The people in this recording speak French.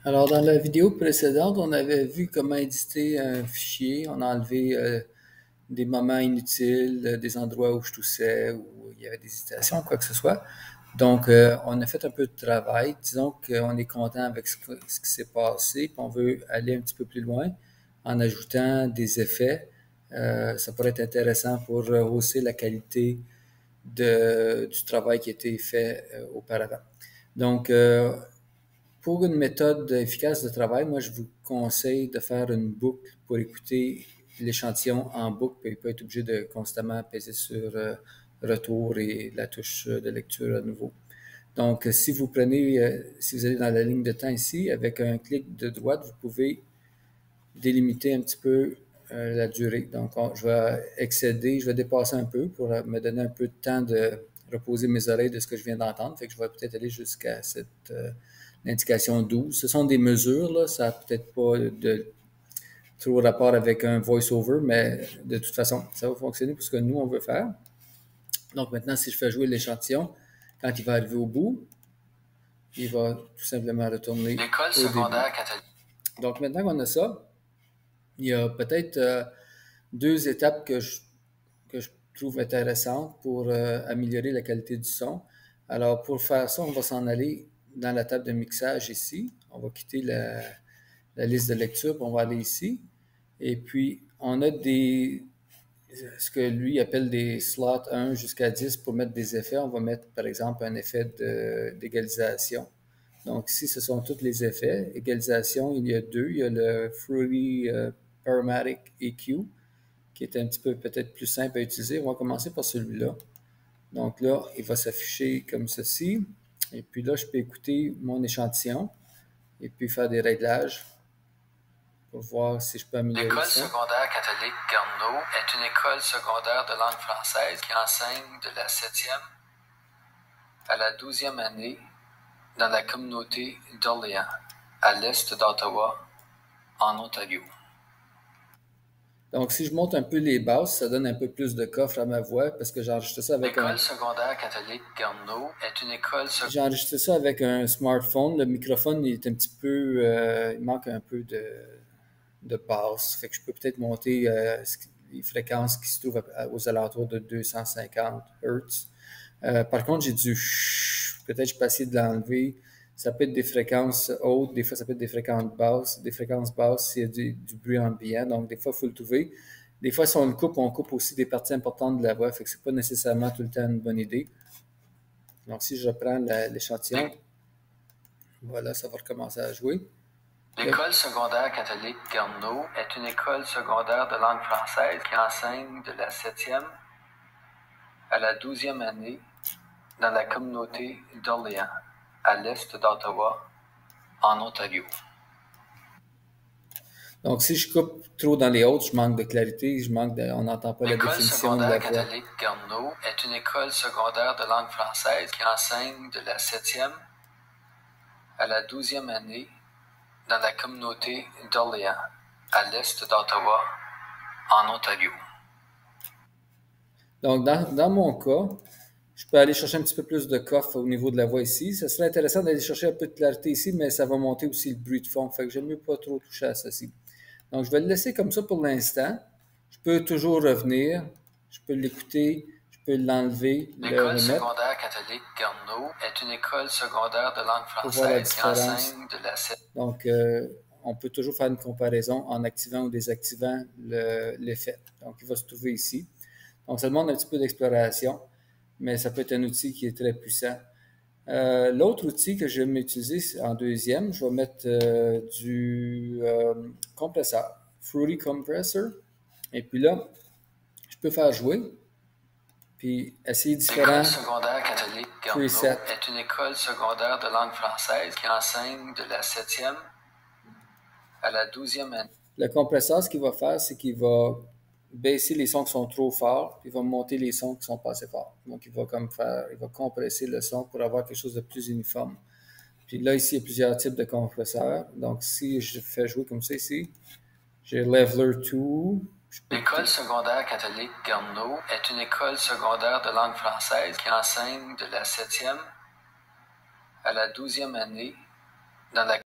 Alors, dans la vidéo précédente, on avait vu comment éditer un fichier. On a enlevé des moments inutiles, des endroits où je toussais, où il y avait des hésitations, quoi que ce soit. Donc, on a fait un peu de travail. Disons qu'on est content avec ce qui s'est passé, puis on veut aller un petit peu plus loin en ajoutant des effets. Ça pourrait être intéressant pour rehausser la qualité du travail qui a été fait auparavant. Donc, pour une méthode efficace de travail, moi, je vous conseille de faire une boucle pour écouter l'échantillon en boucle, puis pas être obligé de constamment peser sur retour et la touche de lecture à nouveau. Donc, si vous si vous allez dans la ligne de temps ici, avec un clic de droite, vous pouvez délimiter un petit peu la durée. Donc, je vais dépasser un peu pour me donner un peu de temps de reposer mes oreilles de ce que je viens d'entendre. Fait que je vais peut-être aller jusqu'à l'indication 12. Ce sont des mesures, là. Ça n'a peut-être pas de trop rapport avec un voice-over, mais de toute façon, ça va fonctionner pour ce que nous, on veut faire. Donc, maintenant, si je fais jouer l'échantillon, quand il va arriver au bout, il va tout simplement retourner L'école secondaire catholique. Donc, maintenant qu'on a ça, il y a peut-être deux étapes que je trouve intéressantes pour améliorer la qualité du son. Alors, pour faire ça, on va s'en aller dans la table de mixage ici. On va quitter la liste de lecture, puis on va aller ici. Et puis, on a ce que lui appelle des slots 1 jusqu'à 10 pour mettre des effets. On va mettre, par exemple, un effet d'égalisation. Donc, ici, ce sont tous les effets. Égalisation, il y a deux. Il y a le Fruity Paramedic EQ, qui est un petit peu peut-être plus simple à utiliser. On va commencer par celui-là. Donc là, il va s'afficher comme ceci. Et puis là, je peux écouter mon échantillon et puis faire des réglages pour voir si je peux améliorer L'école ça. secondaire catholique Garneau est une école secondaire de langue française qui enseigne de la 7e à la 12e année dans la communauté d'Orléans, à l'est d'Ottawa, en Ontario. Donc, si je monte un peu les basses, ça donne un peu plus de coffre à ma voix parce que j'enregistre ça avec L'école secondaire catholique Garneau est une école secondaire. J'ai enregistré ça avec un smartphone. Le microphone, il est un petit peu... il manque un peu de basse. Fait que je peux peut-être monter les fréquences qui se trouvent aux alentours de 250 Hz. Par contre, j'ai du peut-être je peux essayer de l'enlever. Ça peut être des fréquences hautes, des fois ça peut être des fréquences basses. Des fréquences basses, s'il y a du bruit ambiant. Donc, des fois, il faut le trouver. Des fois, si on coupe aussi des parties importantes de la voix. Fait que c'est pas nécessairement tout le temps une bonne idée. Donc, si je reprends l'échantillon, voilà, ça va recommencer à jouer. L'école secondaire catholique Garneau est une école secondaire de langue française qui enseigne de la 7e à la 12e année dans la communauté d'Orléans, à l'est d'Ottawa, en Ontario. Donc, si je coupe trop dans les hautes, je manque de clarité, on n'entend pas la définition de la voix. L'école secondaire catholique Garneau est une école secondaire de langue française qui enseigne de la 7e à la 12e année dans la communauté d'Orléans, à l'est d'Ottawa, en Ontario. Donc, dans mon cas, je peux aller chercher un petit peu plus de coffre au niveau de la voix ici. Ça serait intéressant d'aller chercher un peu de clarité ici, mais ça va monter aussi le bruit de fond. Fait que j'aime mieux pas trop toucher à ceci. Donc, je vais le laisser comme ça pour l'instant. Je peux toujours revenir. Je peux l'écouter. Je peux l'enlever, le L'école remettre. secondaire catholique Garneau est une école secondaire de langue française qui enseigne de la... Donc, on peut toujours faire une comparaison en activant ou désactivant l'effet. Donc, il va se trouver ici. Donc, ça demande un petit peu d'exploration, mais ça peut être un outil qui est très puissant. L'autre outil que je vais utiliser en deuxième, je vais mettre du compresseur, Fruity Compressor. Et puis là, je peux faire jouer, puis essayer différents L'école secondaire catholique Garneau est une école secondaire de langue française qui enseigne de la 7e à la 12e année. Le compresseur, ce qu'il va faire, c'est qu'il va baisser les sons qui sont trop forts, puis il va monter les sons qui sont pas assez forts. Donc, il va compresser le son pour avoir quelque chose de plus uniforme. Puis là, ici, il y a plusieurs types de compresseurs. Donc, si je fais jouer comme ça ici, j'ai Leveler 2. L'école secondaire catholique Garneau est une école secondaire de langue française qui enseigne de la 7e à la 12e année dans la